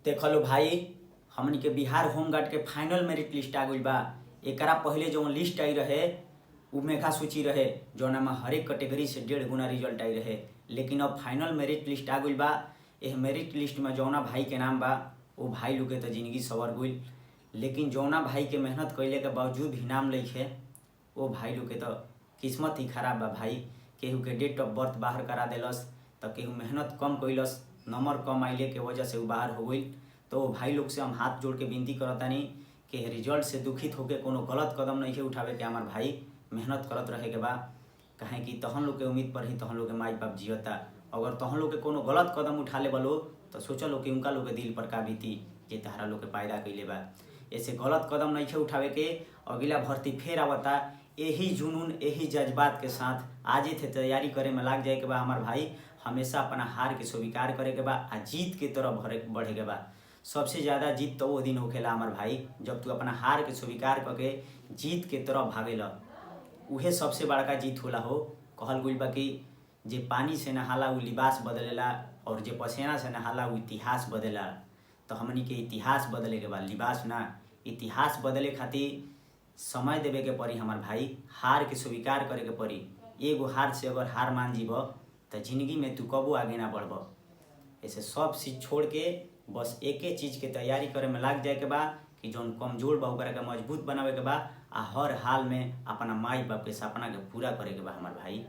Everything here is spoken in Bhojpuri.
देख लो भाई, हमनी के बिहार होमगार्ड के फाइनल मेरिट लिस्ट आ गई बा। एकरा पहले जो लिस्ट आई रहे उ मेघा सूची रहे, जौना में हर एक कैटेगरी से 1.5 गुना रिजल्ट आई रहे। लेकिन अब फाइनल मेरिट लिस्ट आ गई बा। यह मेरिट लिस्ट में जौना भाई के नाम बा वो भाई लोग के तो जिंदगी सवर गई, लेकिन जौना भाई के मेहनत कैले के बावजूद भी नाम लिखे वो भाई लोग के तो किस्मत ही खराब बा भाई। केहू के डेट ऑफ बर्थ बाहर करा दिलस, तो केहू मेहनत कम कैलस, नंबर कम आइले के वजह से वो बाहर हो गई। तो भाई लोग से हम हाथ जोड़ के विनती करतानी कि रिजल्ट से दुखित होकर कोनो गलत कदम नहीं उठावे के। हमार भाई मेहनत करत रहे के बा, कहें कि तहन लोग के उम्मीद पर ही तहन लोग के माई बाप जियता। अगर तहन लोग के कोनो गलत कदम उठा ले बलो तो सोचा लो कि उनका लोग के दिल पर का बीती जे तहरा लोग के पैदा कैले बा। ऐसे गलत कदम नहीं उठावे के। अगला भर्ती फिर आवता, यही जुनून यही जज्बात के साथ आजे थे तैयारी करे में लाग जाए के बा। हमार भाई हमेशा अपना हार के स्वीकार करे के बा आ जीत के तरफ बढ़े के बा। सबसे ज़्यादा जीत तो वो दिन होखेला हमार भाई जब तू अपना हार के स्वीकार करके जीत के तरफ भागेला, उहे सबसे बड़का जीत होला हो। कहल गइल बा कि जे पानी से नहाला उ लिबास बदलेला और जे पसीना से नहाला उ इतिहास बदलेला। तो हमनी के इतिहास बदले के बा, लिबास ना। इतिहास बदले खातिर समय देवे के पड़ी हमार भाई, हार के स्वीकार करे के पड़ी। एगो हार से अगर हार मान जीब तो जिंदगी में तू कबो आगे ना बढ़ब। ऐसे सब चीज़ छोड़ के बस एके चीज़ के तैयारी करे में लाग जाए के बा कि जौन कमजोर बा ओकरा के मजबूत बनावे के बा आ हर हाल में अपना माई बाप के सपना के पूरा करे के बा हमार भाई।